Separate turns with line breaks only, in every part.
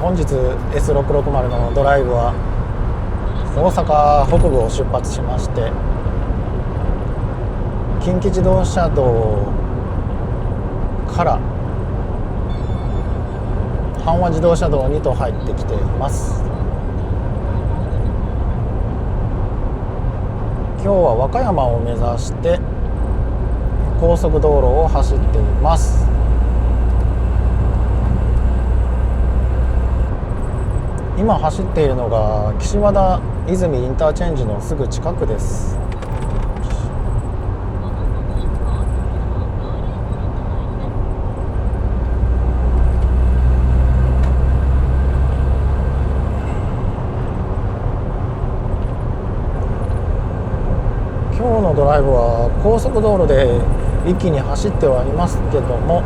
本日 S660 のドライブは大阪北部を出発しまして、近畿自動車道から阪和自動車道にと入ってきています。今日は和歌山を目指して高速道路を走っています。今走っているのが岸和田泉インターチェンジのすぐ近くです。今日のドライブは高速道路で一気に走ってはいますけども、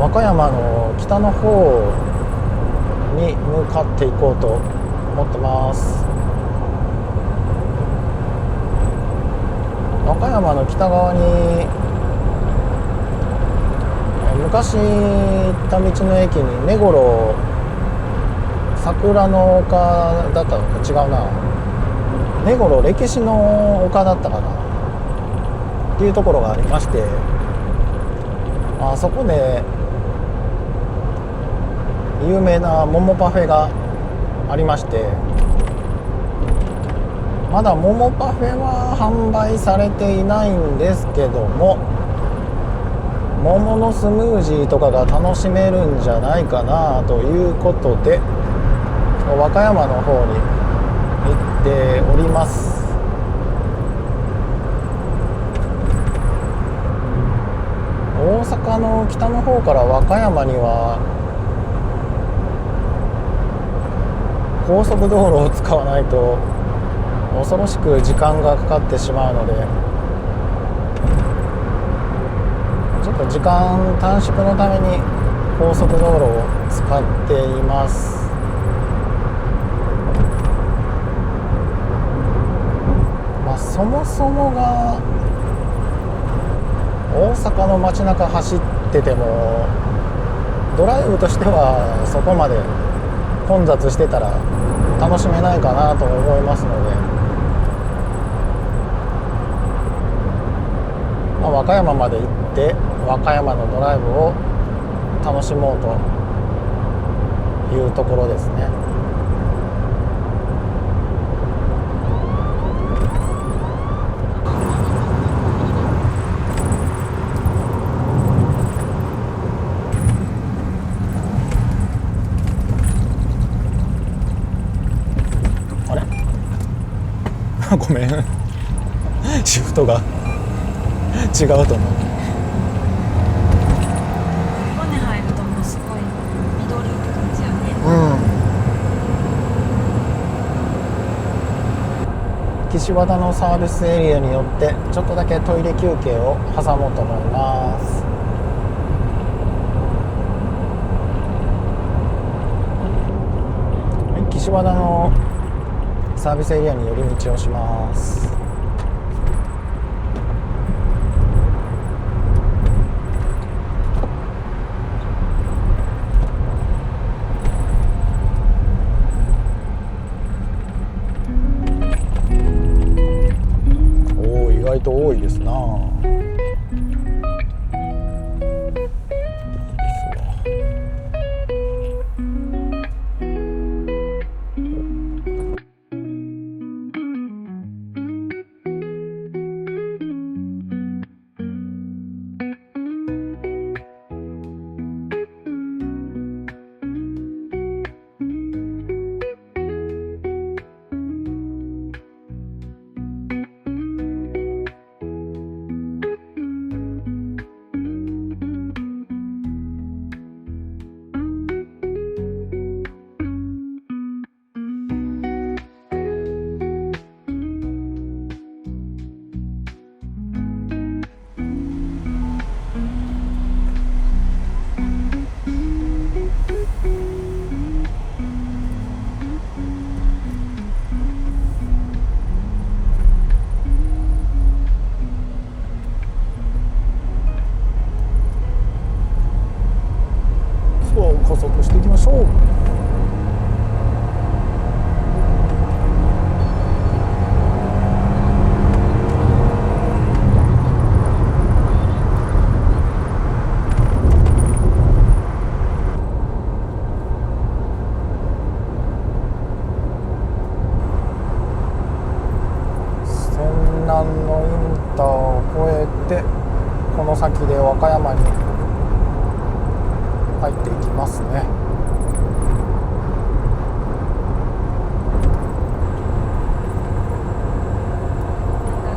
和歌山の北の方に向かっていこうと思ってます。和歌山の北側に昔行った道の駅に根頃桜の丘だったのか、違うな、根頃歴史の丘だったかなっていうところがありまして、あそこで有名な桃パフェがありまして、まだ桃パフェは販売されていないんですけども、桃のスムージーとかが楽しめるんじゃないかなということで和歌山の方に行っております。大阪の北の方から和歌山には高速道路を使わないと恐ろしく時間がかかってしまうので、ちょっと時間短縮のために高速道路を使っています。そもそもが大阪の街中走っててもドライブとしてはそこまで混雑してたら楽しめないかなと思いますので、和歌山まで行って和歌山のドライブを楽しもうというところですね。ごめんシフトが違うと思う。
尾根入るともうすごい緑って感じよね。
岸和田のサービスエリアによってちょっとだけトイレ休憩を挟もうと思います。岸和田のサービスエリアに寄り道をします。意外と多いですな。先で和歌山に入っていきますね。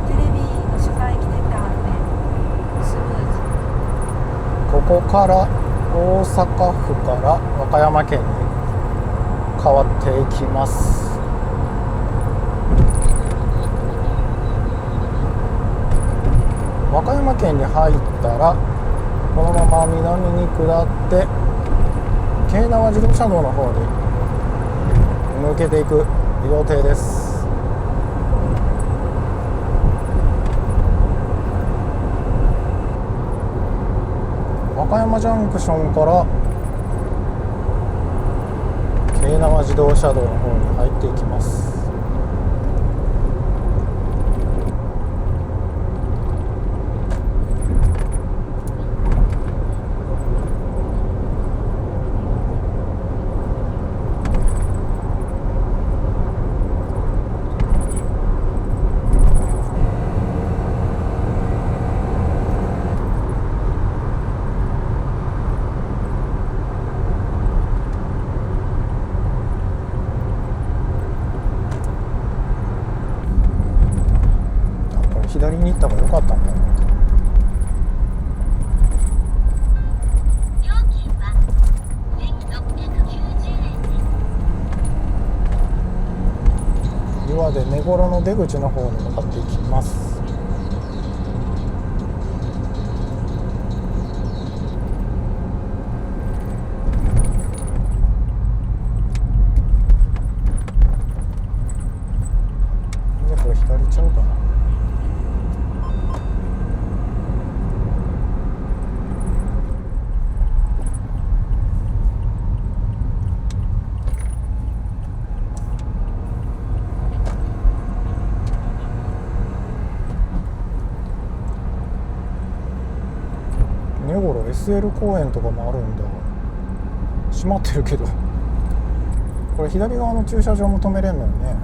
テレビの取材来てたんでスムーズ。
ここから大阪府から和歌山県に変わっていきます。和歌山県に入ったらこのまま南に下って京奈和自動車道の方に抜けていく予定です。和歌山ジャンクションから京奈和自動車道の方に入っていきます。左に行った方が良かったんだよ。
料金は1690円。
岩で根幌の出口の方に向かっていきます。でこれ左ちゃうかな。根幌 SL 公園とかもあるんだ。閉まってるけどこれ左側の駐車場も止めれんのよね。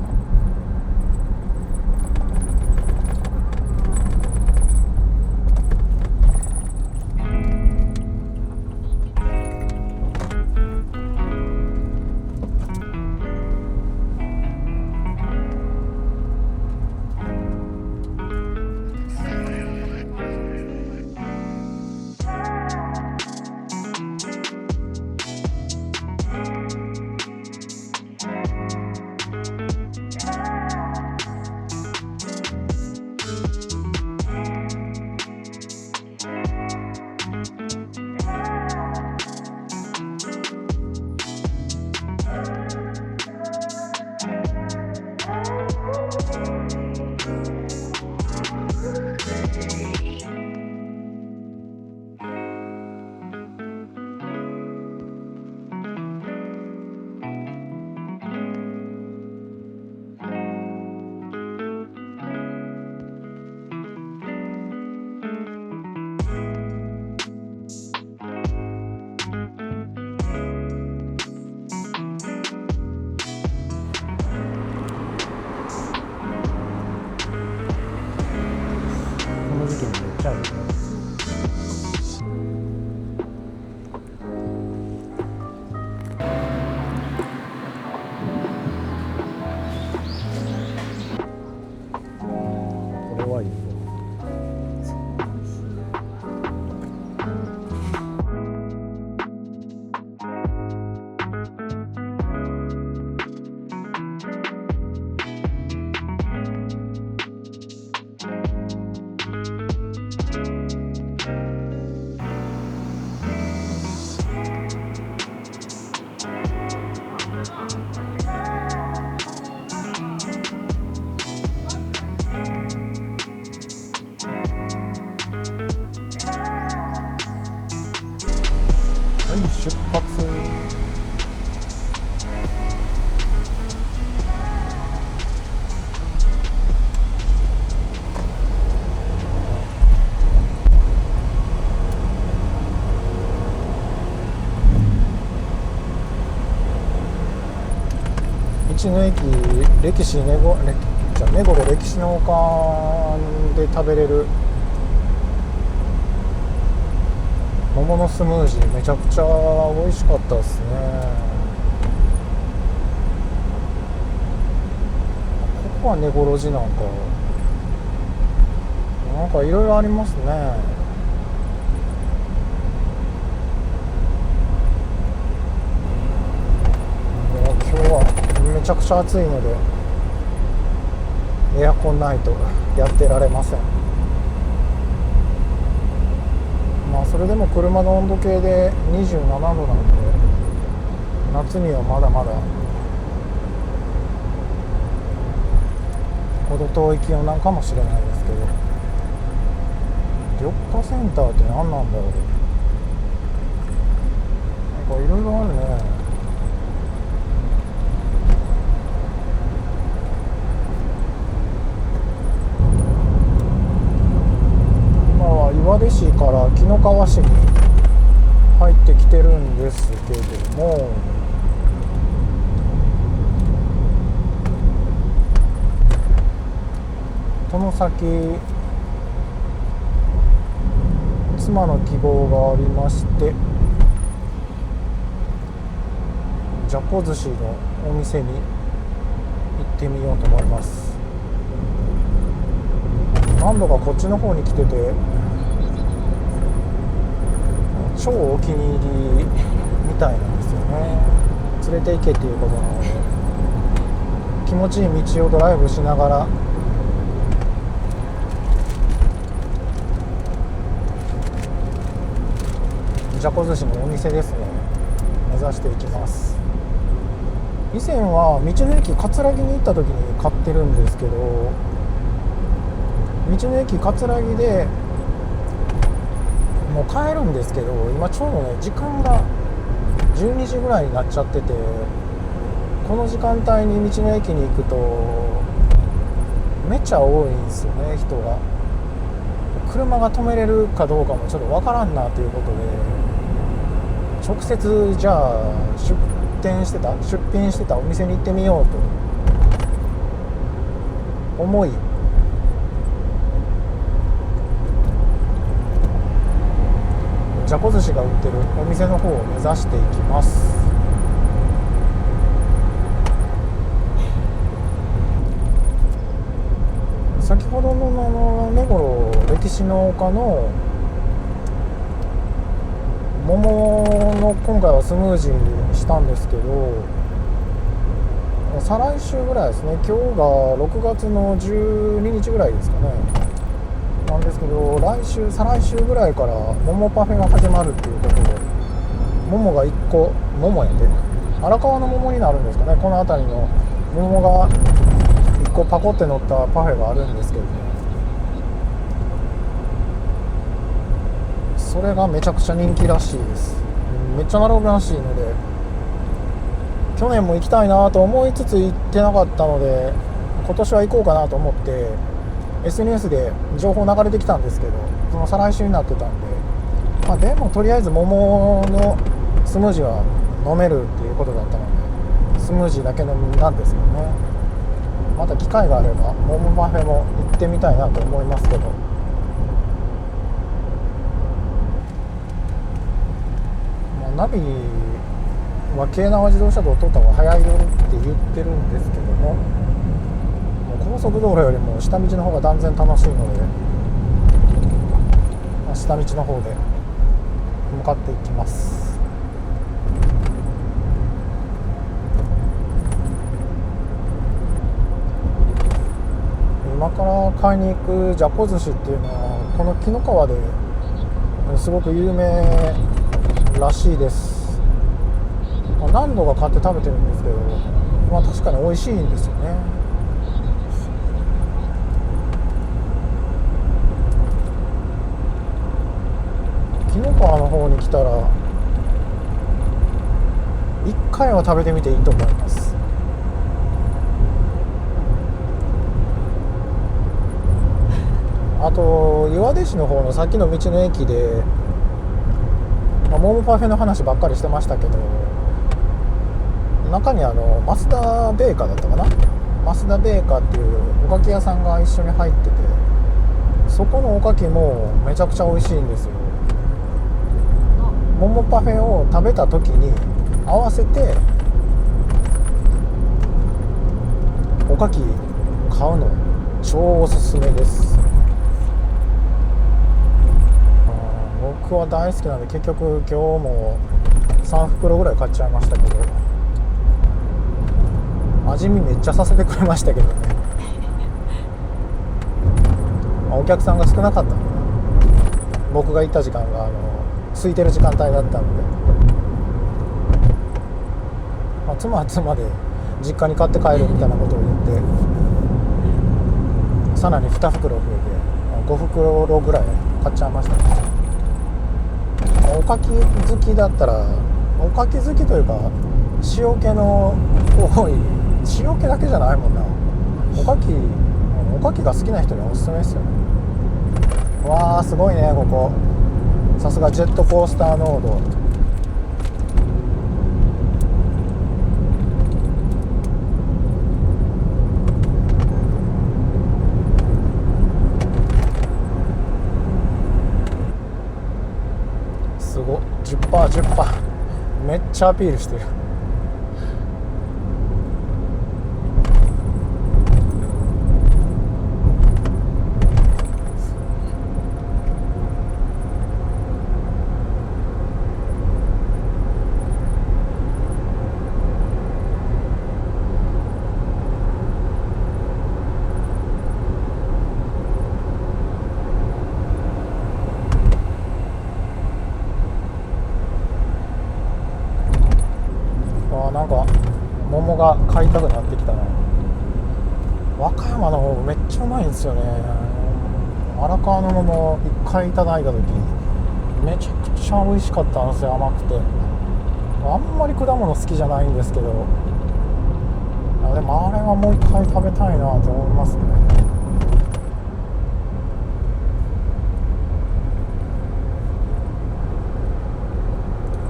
この時期にめっちゃあるね。これはいいよ。はい、出発。道の駅歴史根頃歴史の丘で食べれる桃のスムージーめちゃくちゃ美味しかったですね。ここは根頃寺なんかいろいろありますね。もう今日はめちゃくちゃ暑いのでエアコンないとやってられません。まあそれでも車の温度計で27度なんで夏にはまだまだ程遠い気温なんかもしれないですけど、緑化センターって何なんだろう。なんかいろいろあるね。今は岩出市から紀の川市に入ってきてるんですけども、この先妻の希望がありまして、じゃこ寿司のお店に行ってみようと思います。何度かこっちの方に来てて超お気に入りみたいなんですよね。連れて行けっていうことなので、気持ちいい道をドライブしながらじゃこ寿司のお店ですね、目指していきます。以前は道の駅葛城に行った時に買ってるんですけど、道の駅葛城でもう帰るんですけど、今ちょうどね時間が12時ぐらいになっちゃってて、この時間帯に道の駅に行くとめっちゃ多いんですよね、人が。車が止めれるかどうかもちょっとわからんなということで、直接じゃあ出品してたお店に行ってみようと思い、じゃこ寿司が売ってるお店の方を目指していきます。先ほどの根室歴史の丘の桃の今回はスムージーにしたんですけど、再来週ぐらいですね、今日が6月の12日ぐらいですかねなんですけど、再来週ぐらいから桃パフェが始まるっていうことで、桃が1個、桃やで荒川の桃になるんですかね、この辺りの桃が1個パコって乗ったパフェがあるんですけどね、それがめちゃくちゃ人気らしいです。めっちゃ並ぶらしいので、去年も行きたいなと思いつつ行ってなかったので、今年は行こうかなと思って SNS で情報流れてきたんですけど、その再来週になってたんで、でもとりあえず桃のスムージーは飲めるっていうことだったので、スムージーだけ飲んだんですけどね。また機会があれば桃パフェも行ってみたいなと思いますけど、ナビは京奈和自動車道を通った方が早いよって言ってるんですけども、高速道路よりも下道の方が断然楽しいので、下道の方で向かっていきます。今から買いに行くじゃこ寿司っていうのはこの紀の川ですごく有名らしいです。何度か買って食べてるんですけど、確かに美味しいんですよね。紀の川の方に来たら一回は食べてみていいと思います。あと岩出市の方のさっきの道の駅で桃パフェの話ばっかりしてましたけど、中に増田ベーカーだったかな、増田ベーカーっていうおかき屋さんが一緒に入ってて、そこのおかきもめちゃくちゃ美味しいんですよ。桃パフェを食べた時に合わせておかき買うの超おすすめです。僕は大好きなんで結局今日も3袋ぐらい買っちゃいましたけど、味見めっちゃさせてくれましたけどねお客さんが少なかったので、僕が行った時間が空いてる時間帯だったので、妻は妻で実家に買って帰るみたいなことを言って、さらに2袋増えて5袋ぐらい買っちゃいましたね。おかき好きだったら、おかき好きというか塩気の多い、塩気だけじゃないもんな、おかきが好きな人にはおすすめですよね。わーすごいね、ここさすがジェットコースターノード。すごっ、 10% めっちゃアピールしてる。なんか桃が買いたくなってきたな。和歌山の方めっちゃうまいんですよね。荒川の桃1回いただいた時めちゃくちゃ美味しかったんですよ、甘くて。あんまり果物好きじゃないんですけど、でもあれはもう1回食べたいなって思いますね。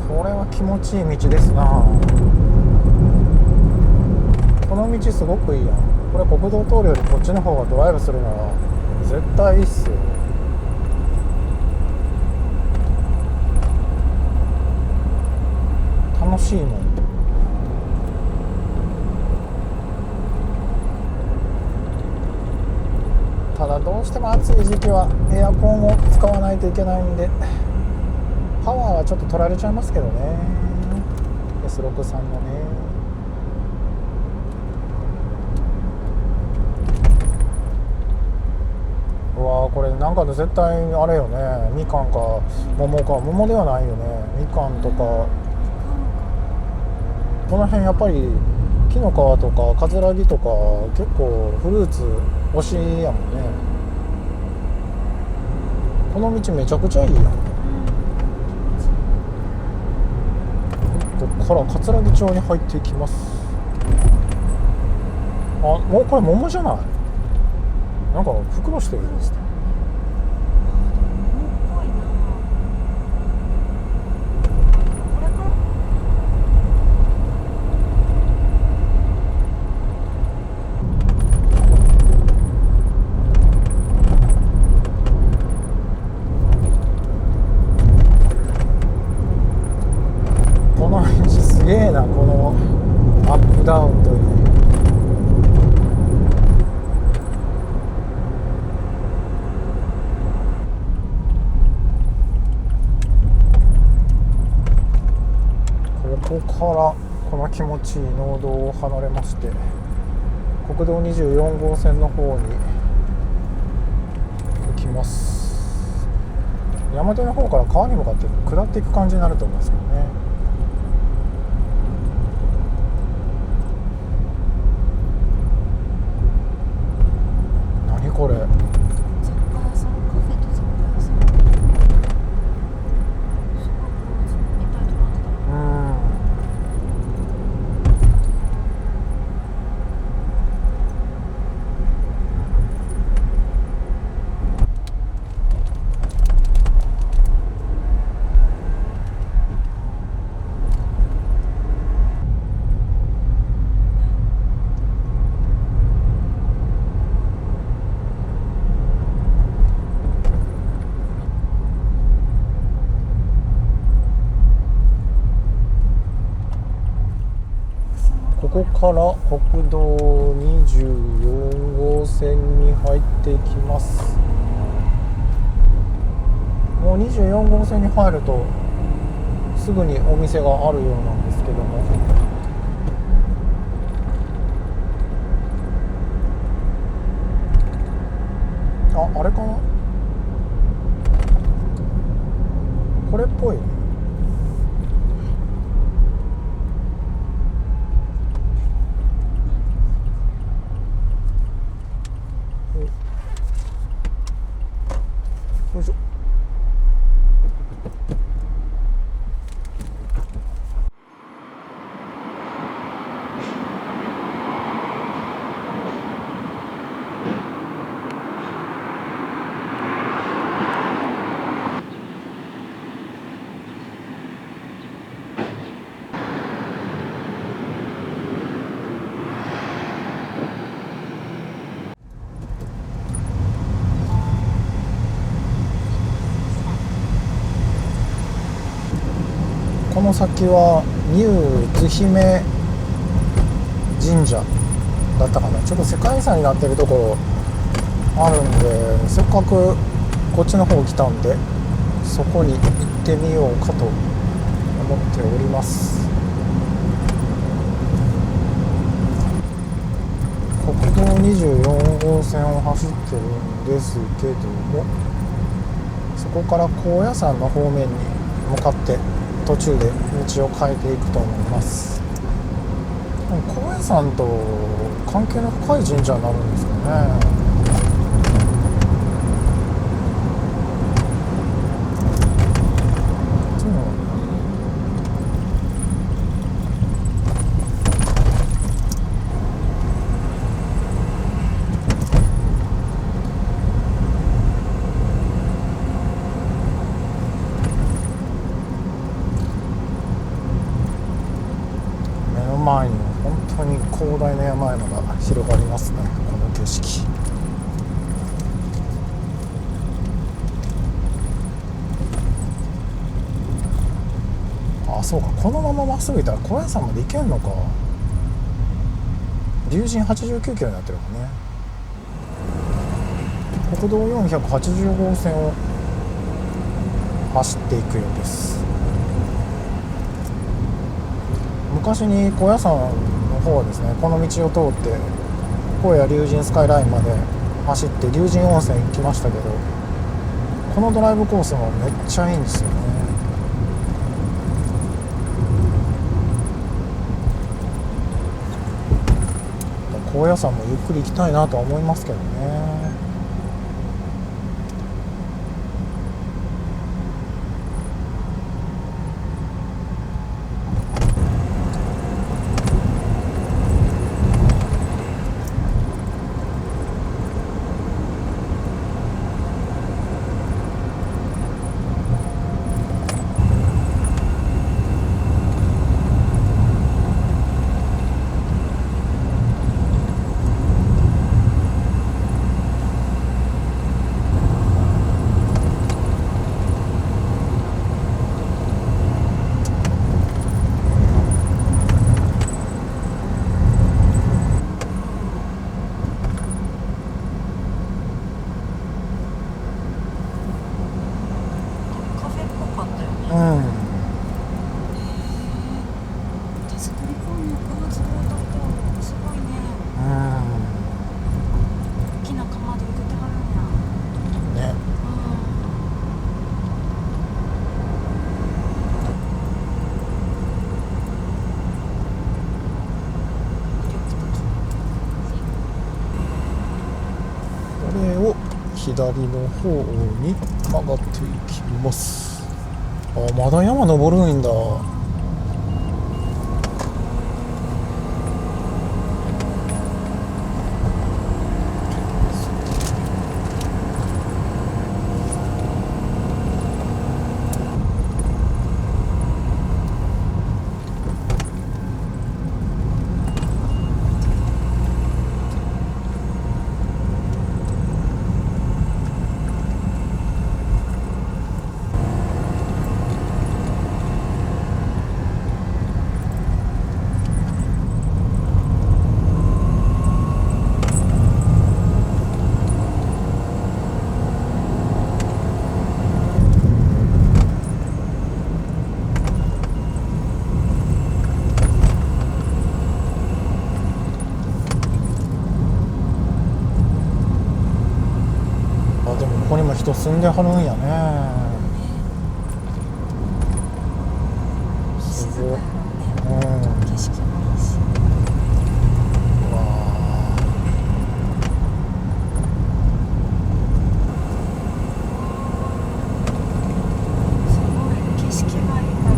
これは気持ちいい道ですな。この道すごくいいやん。これ国道通るよりこっちの方がドライブするのは絶対いいっすよ。楽しいもん。ただどうしても暑い時期はエアコンを使わないといけないんで、パワーはちょっと取られちゃいますけどね、 S63 のね。うわー、これなんか絶対あれよね、みかんか桃か。桃ではないよね、みかんとか。この辺やっぱり木の皮とかカズラギとか結構フルーツ推しやもんね。この道めちゃくちゃいいやん。ここから桂木町に入っていきます。あ、もうこれ桃じゃない？なんか袋してる。
桃っぽいな。これか。
この道すげえな、このアップダウンという。ここからこの気持ちいい農道を離れまして、国道24号線の方に行きます。山手の方から川に向かって下っていく感じになると思うんですけどね。何これ。
雑貨屋さん、カフェと雑貨屋さん。すごくいっぱい泊まってた。
こから国道24号線に入っていきます。もう24号線に入るとすぐにお店があるようなんですけども、あれかな、これっぽい。よいしょ。この先はニュー津姫神社だったかな。ちょっと世界遺産になってるところあるんで、せっかくこっちの方来たんでそこに行ってみようかと思っております。国道24号線を走ってるんですけども、そこから高野山の方面に向かって途中で道を変えていくと思います。高野山と関係の深い神社になるんですかね。前に本当に広大な山々が広がりますね、この景色。あ、そうか、このまままっすぐ行ったら高野山まで行けんのか。龍神89キロになってるもんね。国道480号線を走っていくようです。昔に高野山の方はですね、この道を通って高野龍神スカイラインまで走って龍神温泉行きましたけど、このドライブコースもめっちゃいいんですよね。高野山もゆっくり行きたいなとは思いますけどね。左の方に曲がっていきます。あ、まだ山登るんだ。人住んではるんやね。すごい。
静かやろうね。景色もいいし。
うわ
すごい景色がいいから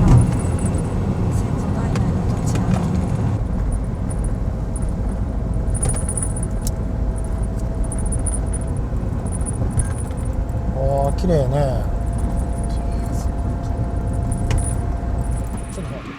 先祖代々の土地なの。
あ、綺麗ね。
綺麗、すごい綺麗。
ちょっと待って。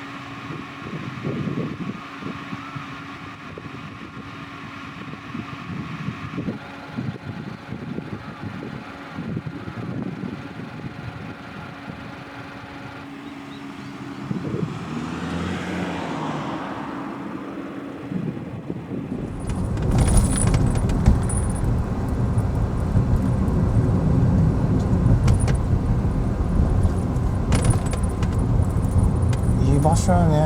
いい場所やね。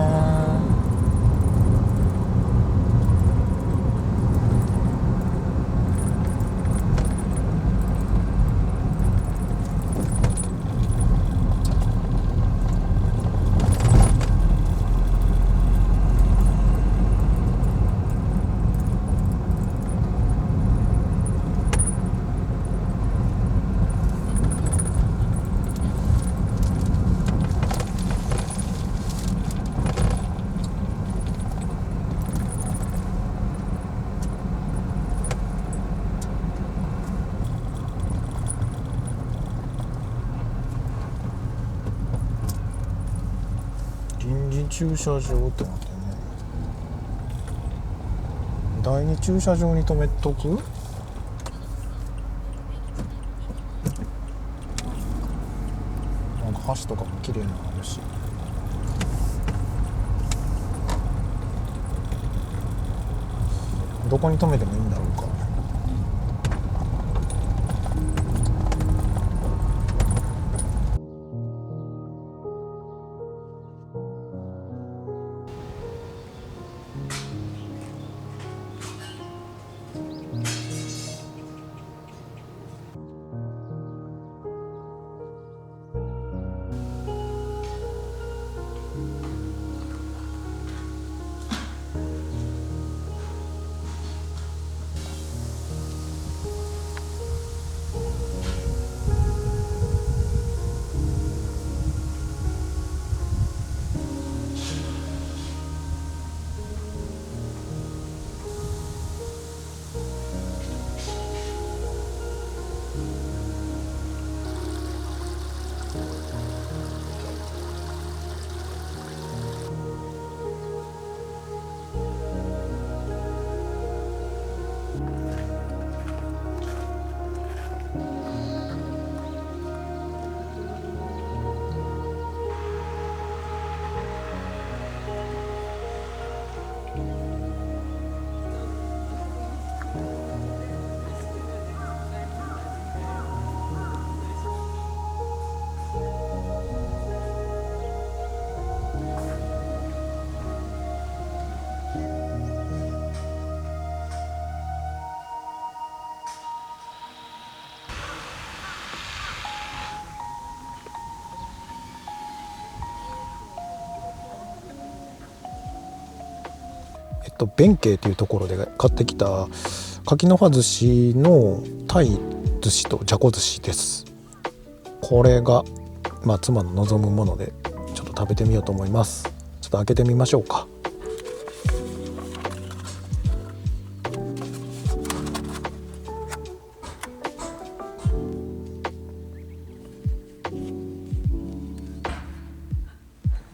臨時駐車場ってなってね。第二駐車場に止めとく。なんか橋とかも綺麗なのあるし。どこに止めてもいいんだろうか。弁慶というところで買ってきた柿の葉寿司の鯛寿司とじゃこ寿司です。これが、妻の望むものでちょっと食べてみようと思います。ちょっと開けてみましょうか。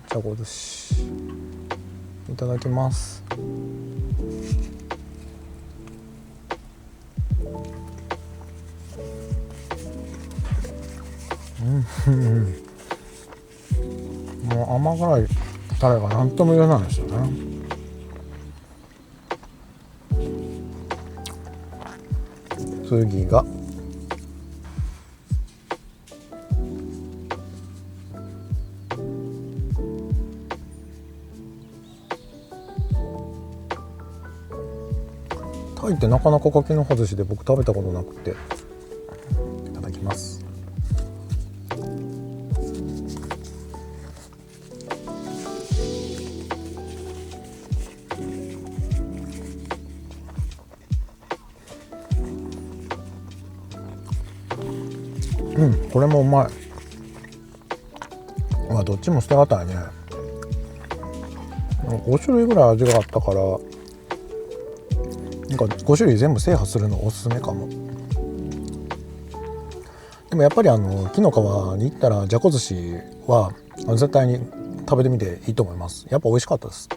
じゃこ寿司いただきます。もう甘辛いタレが何とも言えないですよね。次がタイってなかなか柿の葉寿司で僕食べたことなくて、いただきます。これもうまい。まあどっちも捨てがたいね。5種類ぐらい味があったから、なんか5種類全部制覇するのおすすめかも。でもやっぱり紀の川に行ったらじゃこ寿司は絶対に食べてみていいと思います。やっぱ美味しかったです。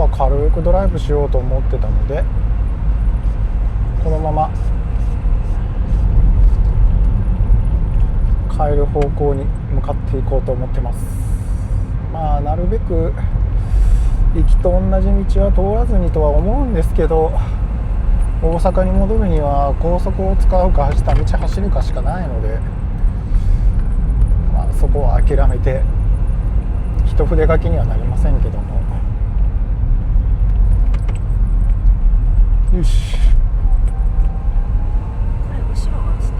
軽くドライブしようと思ってたので、このまま帰る方向に向かっていこうと思ってます。まあなるべく行きと同じ道は通らずにとは思うんですけど、大阪に戻るには高速を使うか下道走るかしかないので、まあ、そこは諦めて一筆書きにはなりませんけども、よし。
これ後ろが映ってる。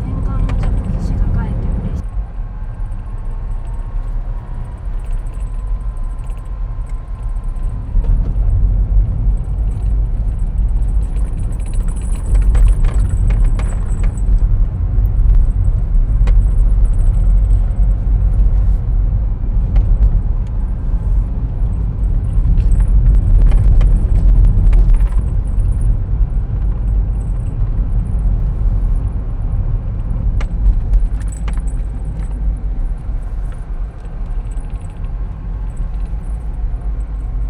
念願のじゃこ寿司が買えて嬉しい。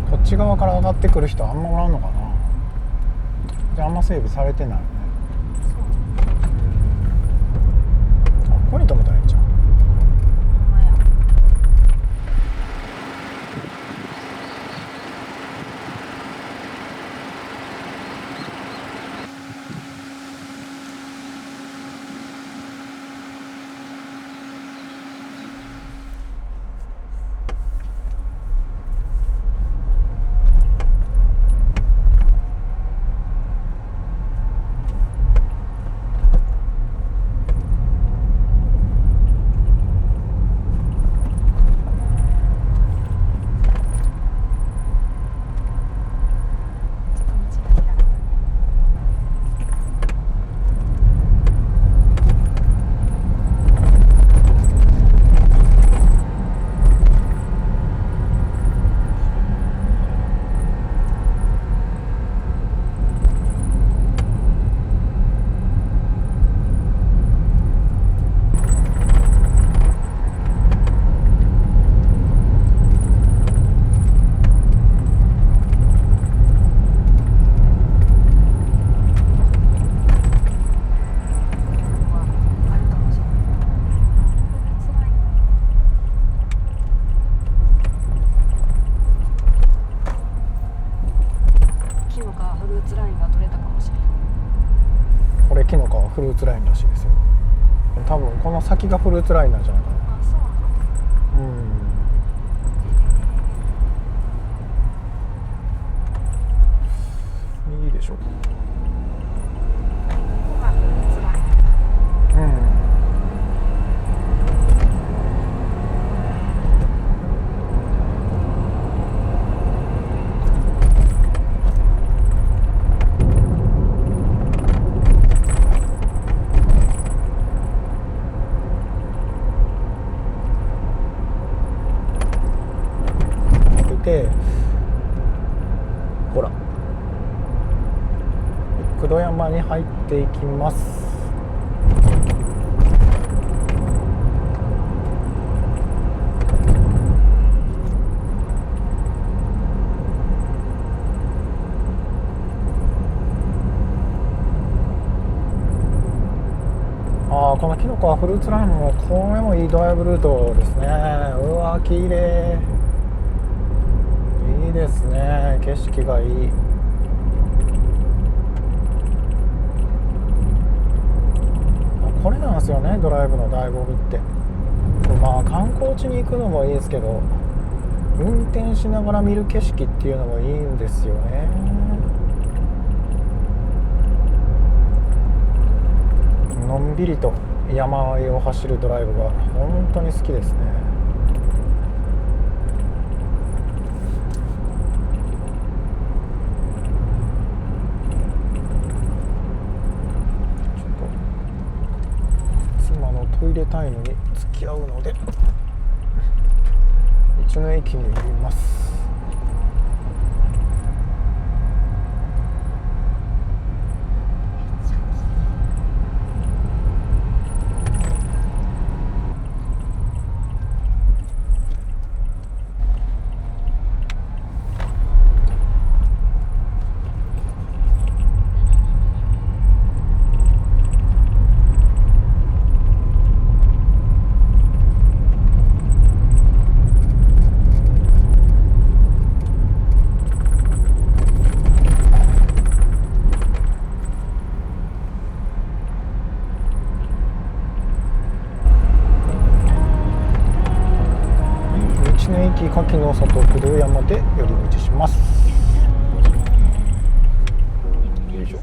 こっち側から上がってくる人あんまおらんのかな。じゃああんま整備されてないよね。あ、ここに止めたらいいんじゃん。
ほんまや。
これ紀の川フルーツラインらしいですよ。多分この先がフルーツラインなんじゃないかな。
あ、そうなの。
いいでしょうか。
ここがフルーツライン。
に入っていきます。このキノコはフルーツラインもこれもいいドライブルートですね。うわ綺麗、いいですね、景色がいい。これなんですよね、ドライブの醍醐味って。まあ観光地に行くのもいいですけど、運転しながら見る景色っていうのもいいんですよね。のんびりと山あいを走るドライブが本当に好きですね。ちょっと妻のトイレタイムに付き合うので道の駅に寄ります。柿の里不動山で寄り道します。よいしょ。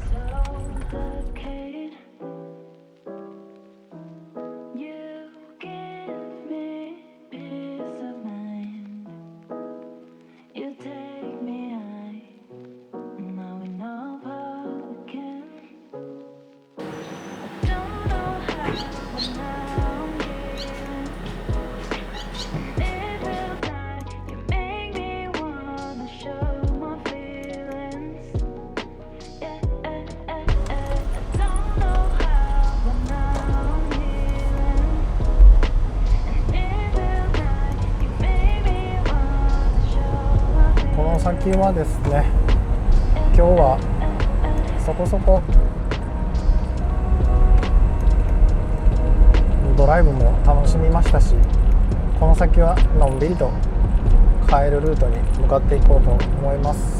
先はですね、今日はそこそこドライブも楽しみましたし、この先はのんびりと帰るルートに向かっていこうと思います。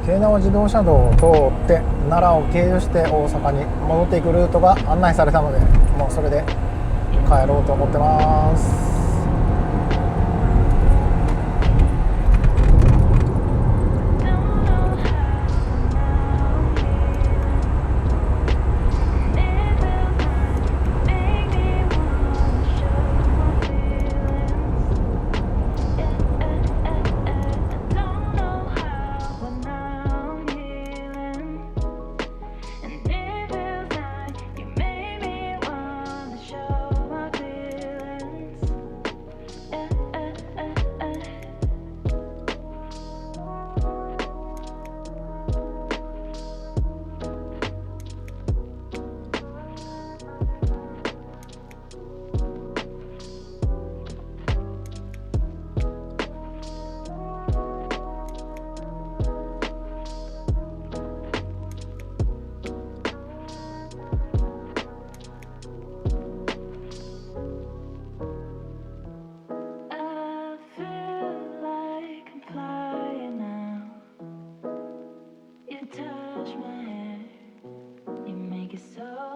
京奈和自動車道を通って奈良を経由して大阪に戻っていくルートが案内されたので、もうそれで帰ろうと思ってます。